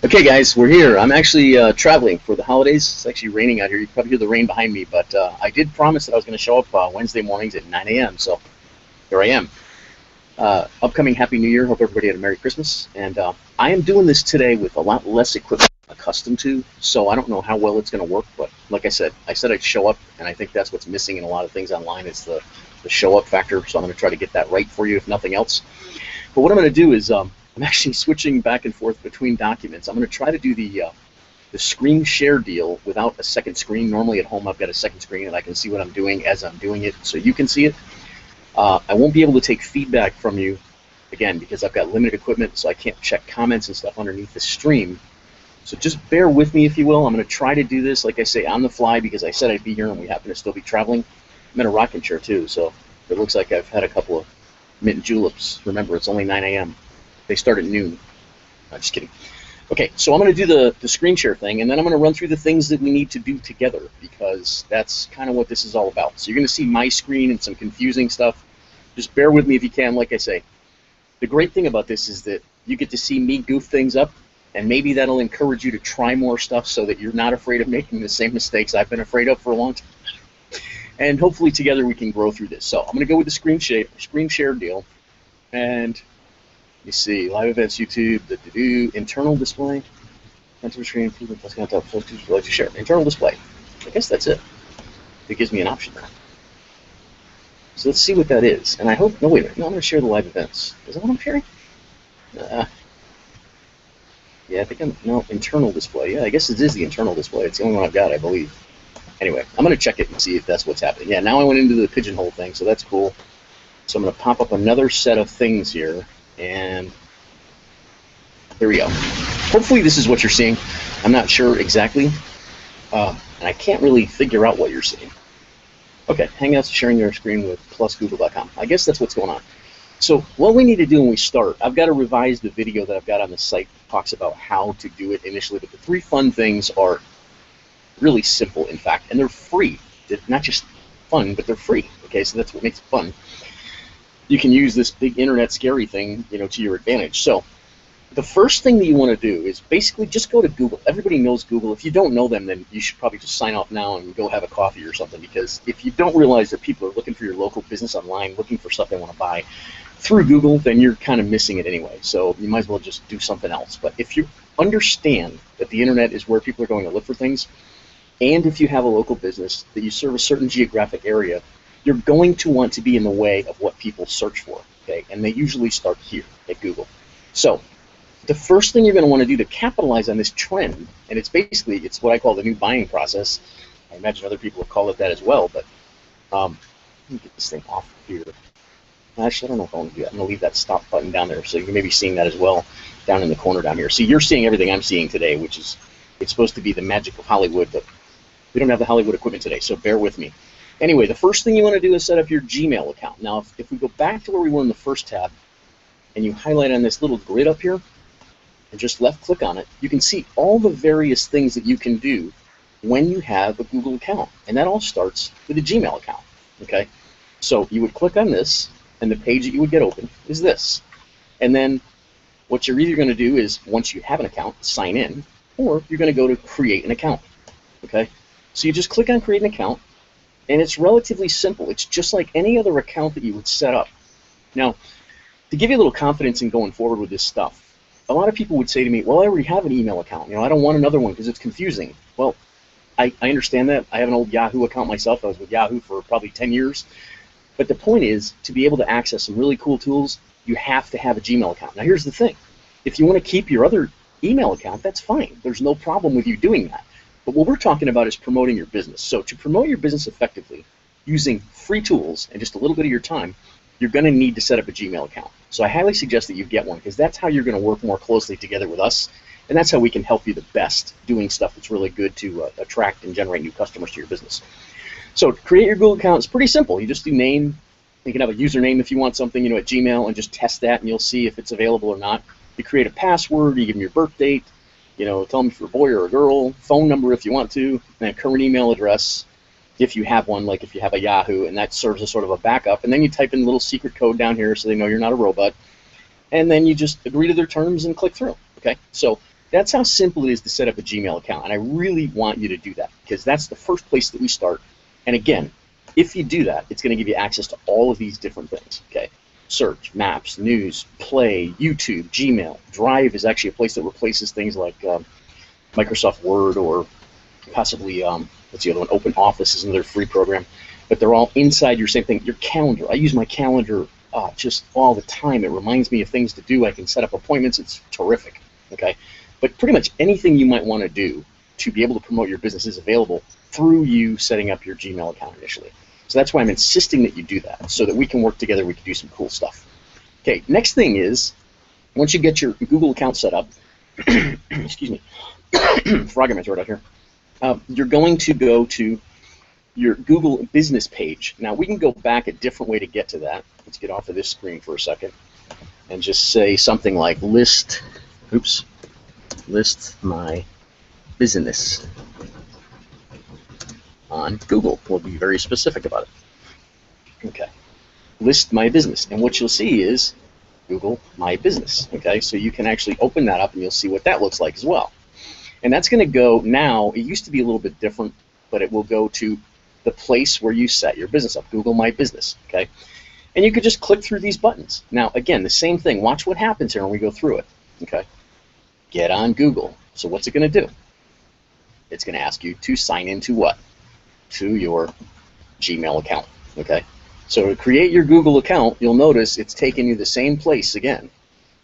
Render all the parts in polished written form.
Okay, guys, we're here. I'm actually traveling for the holidays. It's actually raining out here. You can probably hear the rain behind me, but I did promise that I was going to show up Wednesday mornings at 9 a.m., so here I am. Upcoming Happy New Year. Hope everybody had a Merry Christmas. And I am doing this today with a lot less equipment than I'm accustomed to, so I don't know how well it's going to work, but like I said I'd show up, and I think that's what's missing in a lot of things online is the show up factor, so I'm going to try to get that right for you, if nothing else. But what I'm going to do is I'm actually switching back and forth between documents. I'm going to try to do the screen share deal without a second screen. Normally at home I've got a second screen and I can see what I'm doing as I'm doing it, so you can see it. I won't be able to take feedback from you, again, because I've got limited equipment, so I can't check comments and stuff underneath the stream. So just bear with me, if you will. I'm going to try to do this, like I say, on the fly, because I said I'd be here and we happen to still be traveling. I'm in a rocking chair too, so it looks like I've had a couple of mint juleps. Remember, it's only 9 a.m. They start at noon. No, just kidding. Okay, so I'm going to do the screen share thing, and then I'm going to run through the things that we need to do together, because that's kind of what this is all about. So you're going to see my screen and some confusing stuff. Just bear with me if you can. Like I say, the great thing about this is that you get to see me goof things up, and maybe that'll encourage you to try more stuff so that you're not afraid of making the same mistakes I've been afraid of for a long time. And hopefully together we can grow through this. So I'm going to go with the screen share deal, and you see, live events, YouTube, internal display, enter screen, improvement plus content, focus, like to share. Internal display. I guess that's it. It gives me an option there. So let's see what that is. And I hope, no, wait a minute. No, I'm going to share the live events. Is that what I'm sharing? Yeah, I think no, internal display. Yeah, I guess it is the internal display. It's the only one I've got, I believe. Anyway, I'm going to check it and see if that's what's happening. Yeah, now I went into the pigeonhole thing, so that's cool. So I'm going to pop up another set of things here. And there we go. Hopefully this is what you're seeing. I'm not sure exactly, and I can't really figure out what you're seeing. Okay, Hangouts sharing your screen with plusgoogle.com. I guess that's what's going on. So what we need to do when we start, I've got to revise the video that I've got on the site that talks about how to do it initially, but the three fun things are really simple, in fact, and they're free. They're not just fun, but they're free. Okay, so that's what makes it fun. You can use this big internet scary thing, to your advantage. So the first thing that you want to do is basically just go to Google. Everybody knows Google. If you don't know them, then you should probably just sign off now and go have a coffee or something, because if you don't realize that people are looking for your local business online, looking for stuff they want to buy through Google, then you're kind of missing it anyway. So you might as well just do something else. But if you understand that the internet is where people are going to look for things, and if you have a local business that you serve a certain geographic area, you're going to want to be in the way of what people search for, okay? And they usually start here at Google. So the first thing you're going to want to do to capitalize on this trend, and it's what I call the new buying process. I imagine other people have called it that as well, but let me get this thing off here. Actually, I don't know if I want to do that. I'm going to leave that stop button down there, so you may be seeing that as well down in the corner down here. See, you're seeing everything I'm seeing today, which is, it's supposed to be the magic of Hollywood, but we don't have the Hollywood equipment today, so bear with me. Anyway, the first thing you want to do is set up your Gmail account. Now, if we go back to where we were in the first tab, and you highlight on this little grid up here, and just left-click on it, you can see all the various things that you can do when you have a Google account. And that all starts with a Gmail account, okay? So you would click on this, and the page that you would get open is this. And then what you're either going to do is, once you have an account, sign in, or you're going to go to create an account, okay? So you just click on create an account, and it's relatively simple. It's just like any other account that you would set up. Now, to give you a little confidence in going forward with this stuff, a lot of people would say to me, well, I already have an email account. I don't want another one because it's confusing. Well, I understand that. I have an old Yahoo account myself. I was with Yahoo for probably 10 years. But the point is, to be able to access some really cool tools, you have to have a Gmail account. Now, here's the thing. If you want to keep your other email account, that's fine. There's no problem with you doing that. But what we're talking about is promoting your business. So to promote your business effectively, using free tools and just a little bit of your time, you're going to need to set up a Gmail account. So I highly suggest that you get one, because that's how you're going to work more closely together with us, and that's how we can help you the best doing stuff that's really good to attract and generate new customers to your business. So to create your Google account, it's pretty simple. You just do name. You can have a username if you want something, at Gmail, and just test that, and you'll see if it's available or not. You create a password. You give them your birth date. Tell them if you're a boy or a girl, phone number if you want to, and a current email address if you have one, like if you have a Yahoo, and that serves as sort of a backup. And then you type in a little secret code down here so they know you're not a robot. And then you just agree to their terms and click through, okay? So that's how simple it is to set up a Gmail account, and I really want you to do that because that's the first place that we start. And again, if you do that, it's going to give you access to all of these different things, okay? Search, Maps, News, Play, YouTube, Gmail. Drive is actually a place that replaces things like Microsoft Word or possibly, what's the other one? Open Office is another free program. But they're all inside your same thing. Your calendar. I use my calendar just all the time. It reminds me of things to do. I can set up appointments. It's terrific, okay? But pretty much anything you might want to do to be able to promote your business is available through you setting up your Gmail account initially. So that's why I'm insisting that you do that, so that we can work together, we can do some cool stuff. Okay, next thing is, once you get your Google account set up, excuse me, frog in my throat out here, you're going to go to your Google business page. Now, we can go back a different way to get to that. Let's get off of this screen for a second and just say something like list my business on Google. We'll be very specific about it. Okay, list my business, and what you'll see is Google My Business. Okay, so you can actually open that up and you'll see what that looks like as well. And that's going to go now, it used to be a little bit different, but it will go to the place where you set your business up, Google My Business. Okay, and you could just click through these buttons. Now, again, the same thing. Watch what happens here when we go through it. Okay, get on Google. So what's it going to do? It's going to ask you to sign into what? To your Gmail account. Okay, so to create your Google account, you'll notice it's taking you the same place again.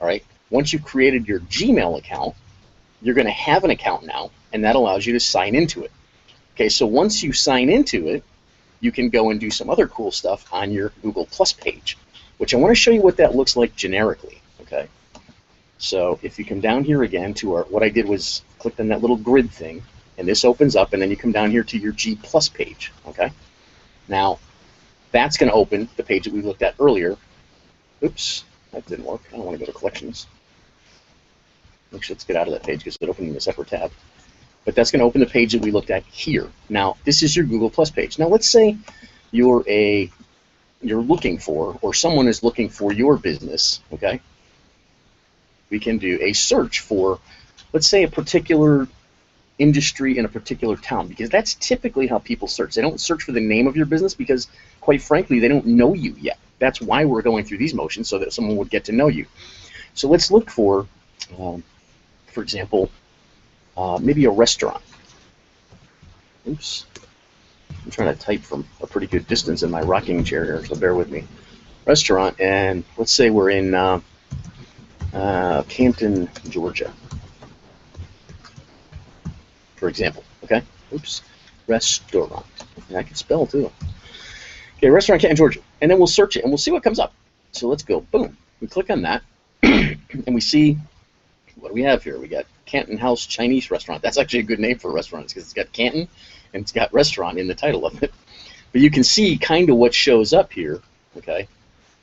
All right, once you've created your Gmail account, you're going to have an account now, and that allows you to sign into it. Okay, so once you sign into it, you can go and do some other cool stuff on your Google Plus page, which I want to show you what that looks like generically. Okay, so if you come down here again to our, what I did was clicked on that little grid thing, and this opens up, and then you come down here to your G Plus page. Okay, now that's going to open the page that we looked at earlier. Oops, that didn't work. I don't want to go to collections. Actually, let's get out of that page because it's opening a separate tab. But that's going to open the page that we looked at here. Now, this is your Google Plus page. Now, let's say you're looking for, or someone is looking for your business. Okay, we can do a search for, let's say, a particular industry in a particular town, because that's typically how people search. They don't search for the name of your business because, quite frankly, they don't know you yet. That's why we're going through these motions, so that someone would get to know you. So let's look for example, maybe a restaurant. Oops, I'm trying to type from a pretty good distance in my rocking chair here, so bear with me. Restaurant, and let's say we're in Canton, Georgia, for example. Okay, oops, restaurant. And I can spell too. Okay, restaurant, Canton, Georgia, and then we'll search it and we'll see what comes up. So let's go, boom, we click on that, and we see, what do we have here? We got Canton House Chinese Restaurant. That's actually a good name for a restaurant because it's got Canton and it's got restaurant in the title of it. But you can see kind of what shows up here, okay,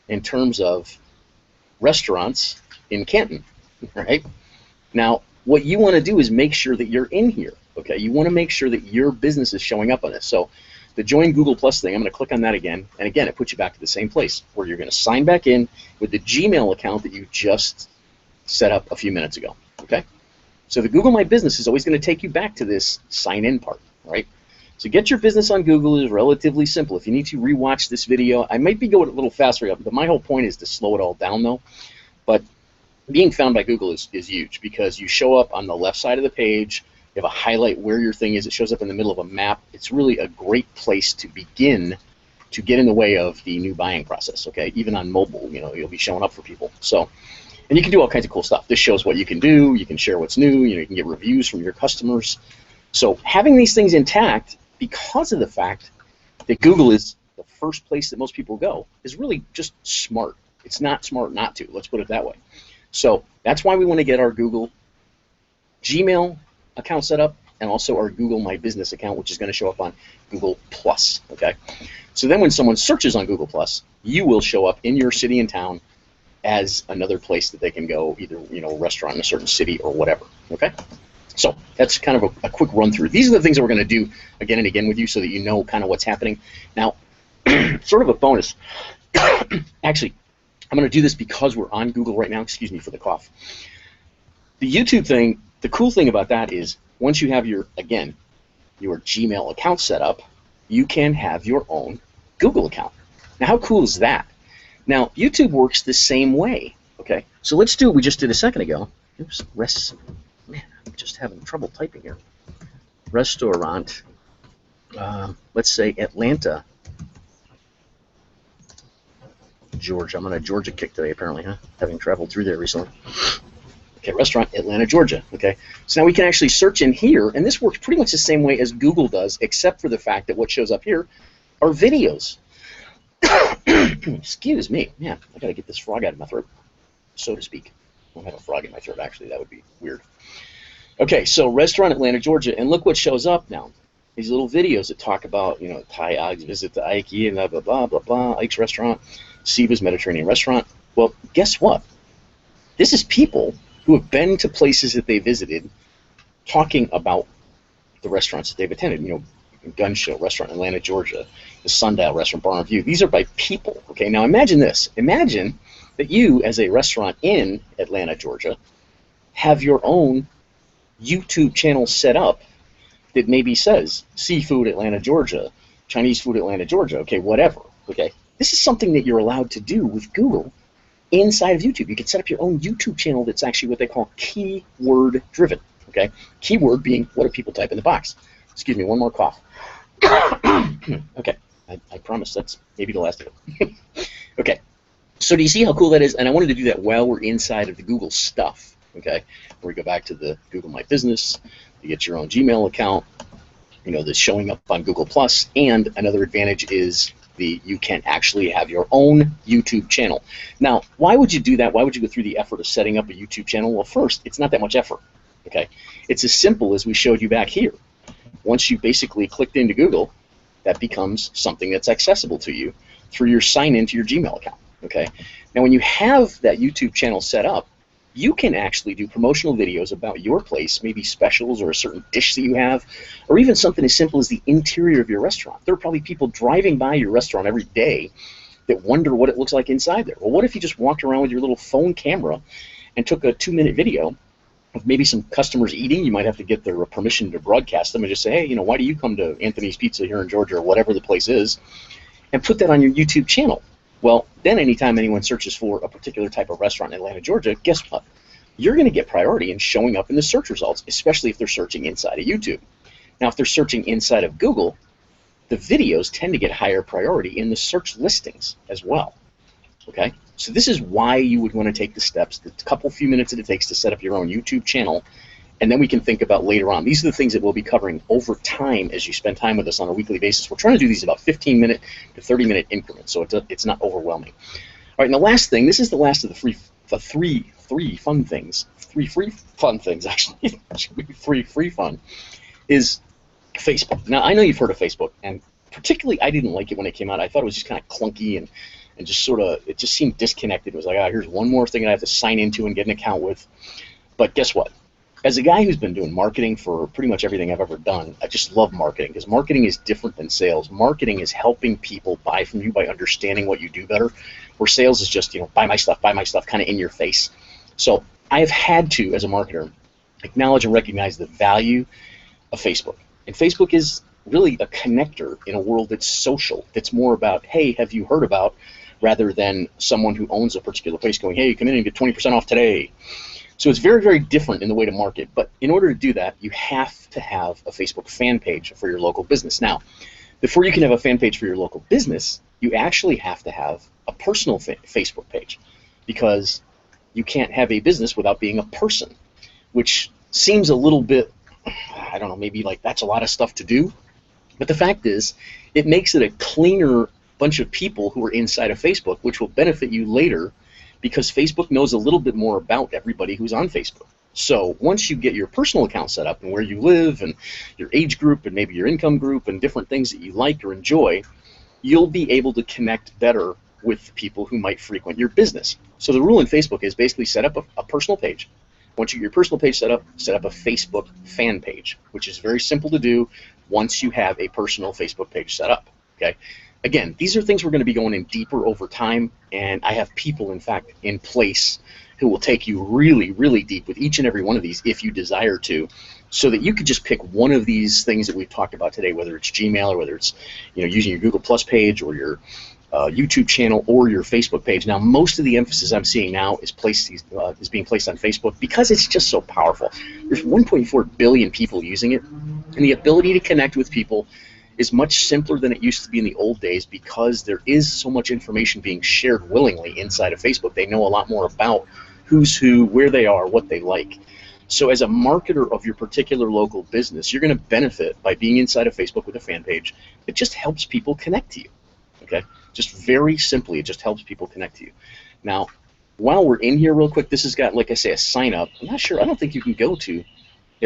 in terms of restaurants in Canton, right? Now, what you want to do is make sure that you're in here, okay? You want to make sure that your business is showing up on this. So the Join Google Plus thing, I'm going to click on that again, and again, it puts you back to the same place where you're going to sign back in with the Gmail account that you just set up a few minutes ago, okay? So the Google My Business is always going to take you back to this sign in part, all right? So get your business on Google is relatively simple. If you need to rewatch this video, I might be going a little faster, but my whole point is to slow it all down though. But being found by Google is huge because you show up on the left side of the page, you have a highlight where your thing is, it shows up in the middle of a map. It's really a great place to begin to get in the way of the new buying process, okay? Even on mobile, you know, you'll be showing up for people. So, and you can do all kinds of cool stuff. This shows what you can do, you can share what's new, you know, you can get reviews from your customers. So having these things intact, because of the fact that Google is the first place that most people go, is really just smart. It's not smart not to, let's put it that way. So that's why we want to get our Google Gmail account set up, and also our Google My Business account, which is going to show up on Google Plus, okay? So then when someone searches on Google Plus, you will show up in your city and town as another place that they can go, either, you know, a restaurant in a certain city or whatever, okay? So that's kind of a quick run through. These are the things that we're going to do again and again with you so that you know kind of what's happening. Now, sort of a bonus, actually, I'm going to do this because we're on Google right now. Excuse me for the cough. The YouTube thing, The cool thing about that is once you have your Gmail account set up, you can have your own Google account. Now, how cool is that? Now, YouTube works the same way. Okay, so let's do what we just did a second ago. Oops, man, I'm just having trouble typing here. Restaurant, let's say Atlanta, Georgia. I'm on a Georgia kick today, apparently, huh? Having traveled through there recently. Okay, restaurant, Atlanta, Georgia. Okay, so now we can actually search in here, and this works pretty much the same way as Google does, except for the fact that what shows up here are videos. Excuse me. Man, I gotta get this frog out of my throat, so to speak. I don't have a frog in my throat, actually. That would be weird. Okay, so restaurant, Atlanta, Georgia, and look what shows up now. These little videos that talk about, Thai Ogs visit the Ike and blah, blah, blah, blah, blah, Ike's restaurant, Siva's Mediterranean restaurant. Well, guess what? This is people who have been to places that they visited talking about the restaurants that they've attended. Gun Show Restaurant, Atlanta, Georgia, the Sundial Restaurant, Bar and View. These are by people. Okay, now imagine this. Imagine that you, as a restaurant in Atlanta, Georgia, have your own YouTube channel set up that maybe says Seafood Atlanta, Georgia, Chinese Food Atlanta, Georgia, okay, whatever. Okay, this is something that you're allowed to do with Google inside of YouTube. You can set up your own YouTube channel that's actually what they call keyword driven. Okay, keyword being what do people type in the box. Excuse me, one more cough. Okay, I promise that's maybe the last of it. Okay, so do you see how cool that is? And I wanted to do that while we're inside of the Google stuff. Okay, where we go back to the Google My Business, you get your own Gmail account, that's showing up on Google Plus, and another advantage is you can actually have your own YouTube channel. Now, why would you do that? Why would you go through the effort of setting up a YouTube channel? Well, first, it's not that much effort. Okay, it's as simple as we showed you back here. Once you basically clicked into Google, that becomes something that's accessible to you through your sign in to your Gmail account. Okay, now when you have that YouTube channel set up, you can actually do promotional videos about your place, maybe specials or a certain dish that you have, or even something as simple as the interior of your restaurant. There are probably people driving by your restaurant every day that wonder what it looks like inside there. Well, what if you just walked around with your little phone camera and took a 2-minute video of maybe some customers eating? You might have to get their permission to broadcast them and just say, hey, why do you come to Anthony's Pizza here in Georgia or whatever the place is, and put that on your YouTube channel. Well, then anytime anyone searches for a particular type of restaurant in Atlanta, Georgia, guess what? You're going to get priority in showing up in the search results, especially if they're searching inside of YouTube. Now, if they're searching inside of Google, the videos tend to get higher priority in the search listings as well. Okay? So this is why you would want to take the steps, the few minutes that it takes to set up your own YouTube channel, and then we can think about later on. These are the things that we'll be covering over time as you spend time with us on a weekly basis. We're trying to do these about 15-minute to 30-minute increments, so it's not overwhelming. All right, and the last thing, this is the last of the three fun things. Three free fun things, actually. Free fun is Facebook. Now, I know you've heard of Facebook, and particularly I didn't like it when it came out. I thought it was just kind of clunky and just sort of, it just seemed disconnected. It was like, here's one more thing I have to sign into and get an account with. But guess what? As a guy who's been doing marketing for pretty much everything I've ever done, I just love marketing because marketing is different than sales. Marketing is helping people buy from you by understanding what you do better, where sales is just, buy my stuff, kind of in your face. So I have had to, as a marketer, acknowledge and recognize the value of Facebook. And Facebook is really a connector in a world that's social, that's more about, hey, have you heard about, rather than someone who owns a particular place going, hey, come in and get 20% off today. So it's very, very different in the way to market. But in order to do that, you have to have a Facebook fan page for your local business. Now, before you can have a fan page for your local business, you actually have to have a personal Facebook page, because you can't have a business without being a person, which seems a little bit, I don't know, maybe like that's a lot of stuff to do. But the fact is, it makes it a cleaner bunch of people who are inside of Facebook, which will benefit you later, because Facebook knows a little bit more about everybody who's on Facebook. So once you get your personal account set up and where you live and your age group and maybe your income group and different things that you like or enjoy, you'll be able to connect better with people who might frequent your business. So the rule in Facebook is basically set up a personal page. Once you get your personal page set up a Facebook fan page, which is very simple to do once you have a personal Facebook page set up. Okay. Again, these are things we're going to be going in deeper over time, and I have people, in fact, in place who will take you really, really deep with each and every one of these if you desire to, so that you could just pick one of these things that we've talked about today, whether it's Gmail or whether it's using your Google Plus page or your YouTube channel or your Facebook page. Now, most of the emphasis I'm seeing now is being placed on Facebook because it's just so powerful. There's 1.4 billion people using it, and the ability to connect with people is much simpler than it used to be in the old days because there is so much information being shared willingly inside of Facebook. They know a lot more about who's who, where they are, what they like. So as a marketer of your particular local business, you're going to benefit by being inside of Facebook with a fan page. It just helps people connect to you. Okay? Just very simply, it just helps people connect to you. Now, while we're in here real quick, this has got, like I say, a sign up. I'm not sure, I don't think you can go to,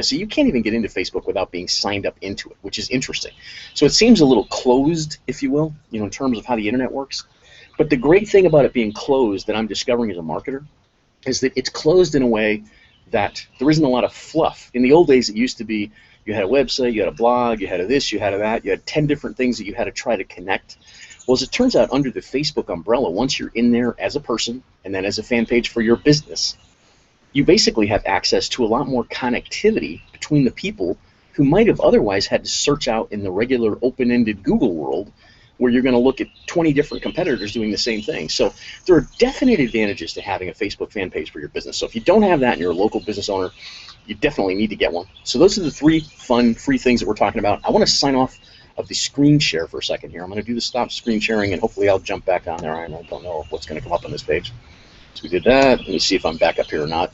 so you can't even get into Facebook without being signed up into it, which is interesting. So it seems a little closed, if you will, in terms of how the internet works. But the great thing about it being closed that I'm discovering as a marketer is that it's closed in a way that there isn't a lot of fluff. In the old days, it used to be you had a website, you had a blog, you had a this, you had a that, you had 10 different things that you had to try to connect. Well, as it turns out, under the Facebook umbrella, once you're in there as a person and then as a fan page for your business, you basically have access to a lot more connectivity between the people who might have otherwise had to search out in the regular open-ended Google world where you're going to look at 20 different competitors doing the same thing. So there are definite advantages to having a Facebook fan page for your business. So if you don't have that and you're a local business owner, you definitely need to get one. So those are the 3 fun, free things that we're talking about. I want to sign off of the screen share for a second here. I'm going to do the stop screen sharing, and hopefully I'll jump back on there. I don't know what's going to come up on this page. So we did that. Let me see if I'm back up here or not.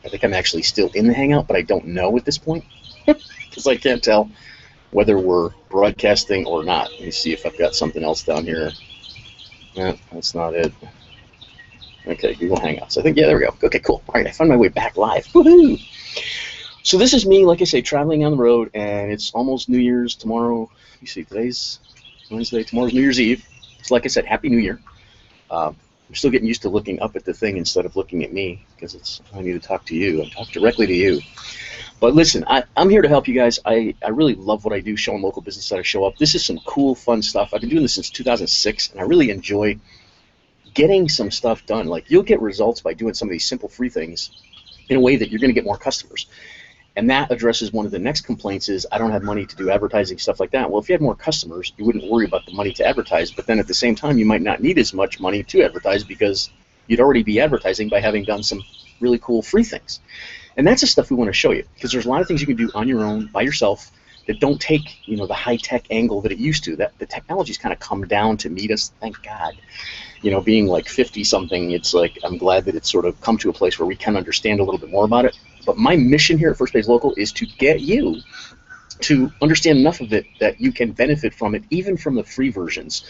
I think I'm actually still in the Hangout, but I don't know at this point because I can't tell whether we're broadcasting or not. Let me see if I've got something else down here. No, that's not it. Okay, Google Hangouts. I think, yeah, there we go. Okay, cool. All right, I found my way back live. Woohoo! So this is me, like I say, traveling on the road, and it's almost New Year's tomorrow. You see, today's Wednesday. Tomorrow's New Year's Eve. So like I said, Happy New Year. I'm still getting used to looking up at the thing instead of looking at me because I need to talk to you and talk directly to you. But listen, I'm here to help you guys. I really love what I do, showing local business that I show up. This is some cool, fun stuff. I've been doing this since 2006, and I really enjoy getting some stuff done. Like, you'll get results by doing some of these simple free things in a way that you're going to get more customers. And that addresses one of the next complaints is, I don't have money to do advertising, stuff like that. Well, if you had more customers, you wouldn't worry about the money to advertise, but then at the same time, you might not need as much money to advertise because you'd already be advertising by having done some really cool free things. And that's the stuff we want to show you, because there's a lot of things you can do on your own, by yourself, that don't take, the high-tech angle that it used to. That the technology's kind of come down to meet us, thank God. Being like 50-something, it's like I'm glad that it's sort of come to a place where we can understand a little bit more about it. But my mission here at First Page Local is to get you to understand enough of it that you can benefit from it, even from the free versions.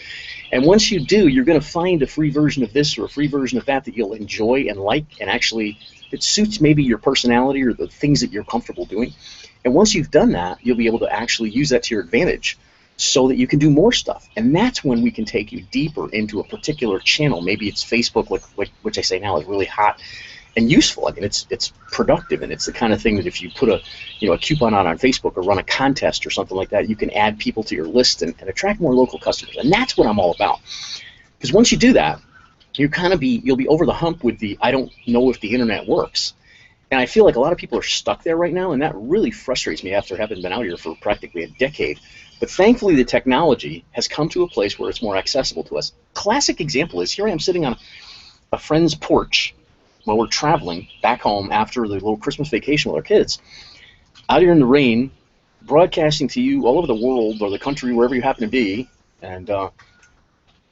And once you do, you're going to find a free version of this or a free version of that you'll enjoy and like, and actually it suits maybe your personality or the things that you're comfortable doing. And once you've done that, you'll be able to actually use that to your advantage so that you can do more stuff. And that's when we can take you deeper into a particular channel. Maybe it's Facebook, which I say now is really hot and useful. I mean, it's productive, and it's the kind of thing that if you put a coupon out on Facebook or run a contest or something like that, you can add people to your list and attract more local customers. And that's what I'm all about. Because once you do that, you'll be over the hump with the I don't know if the internet works. And I feel like a lot of people are stuck there right now, and that really frustrates me after having been out here for practically a decade. But thankfully, the technology has come to a place where it's more accessible to us. Classic example is, here I am sitting on a friend's porch while we're traveling back home after the little Christmas vacation with our kids, out here in the rain, broadcasting to you all over the world or the country, wherever you happen to be, and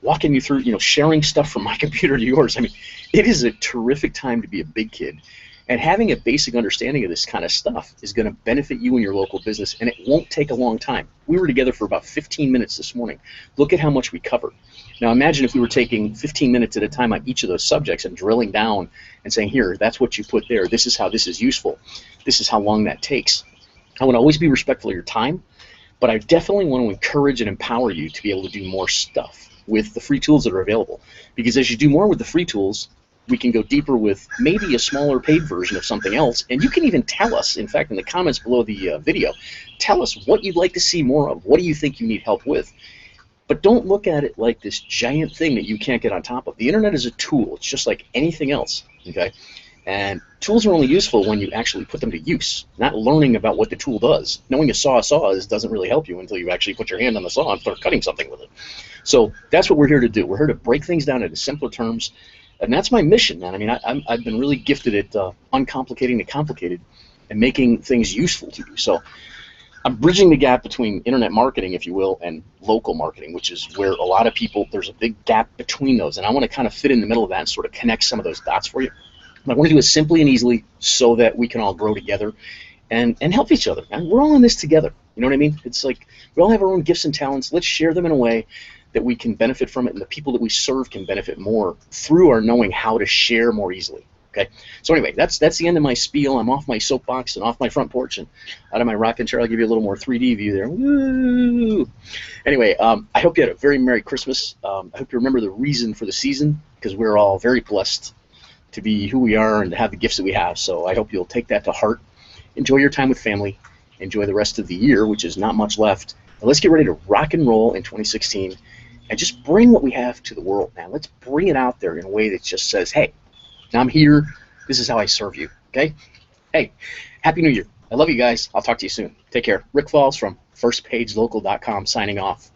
walking you through, sharing stuff from my computer to yours. I mean, it is a terrific time to be a big kid. And having a basic understanding of this kind of stuff is going to benefit you and your local business, and it won't take a long time. We were together for about 15 minutes this morning. Look at how much we covered. Now imagine if we were taking 15 minutes at a time on each of those subjects and drilling down and saying, here, that's what you put there. This is how this is useful. This is how long that takes. I would always be respectful of your time, but I definitely want to encourage and empower you to be able to do more stuff with the free tools that are available. Because as you do more with the free tools, we can go deeper with maybe a smaller paid version of something else. And you can even tell us, in fact, in the comments below the video, tell us what you'd like to see more of. What do you think you need help with? But don't look at it like this giant thing that you can't get on top of. The internet is a tool. It's just like anything else, okay? And tools are only useful when you actually put them to use, not learning about what the tool does. Knowing a saw is doesn't really help you until you actually put your hand on the saw and start cutting something with it. So that's what we're here to do. We're here to break things down into simpler terms, and that's my mission, man. I mean, I've been really gifted at uncomplicating the complicated and making things useful to you. So I'm bridging the gap between internet marketing, if you will, and local marketing, which is where a lot of people, there's a big gap between those. And I want to kind of fit in the middle of that and sort of connect some of those dots for you. And I want to do it simply and easily so that we can all grow together and help each other. And we're all in this together. You know what I mean? It's like we all have our own gifts and talents. Let's share them in a way that we can benefit from it, and the people that we serve can benefit more through our knowing how to share more easily. Okay. So anyway, that's the end of my spiel. I'm off my soapbox and off my front porch and out of my rocking chair. I'll give you a little more 3D view there. Woo! Anyway, I hope you had a very Merry Christmas. I hope you remember the reason for the season, because we're all very blessed to be who we are and to have the gifts that we have. So I hope you'll take that to heart. Enjoy your time with family. Enjoy the rest of the year, which is not much left. And let's get ready to rock and roll in 2016 and just bring what we have to the world, man. Let's bring it out there in a way that just says, hey, I'm here. This is how I serve you, okay? Hey, Happy New Year. I love you guys. I'll talk to you soon. Take care. Rick Falls from firstpagelocal.com signing off.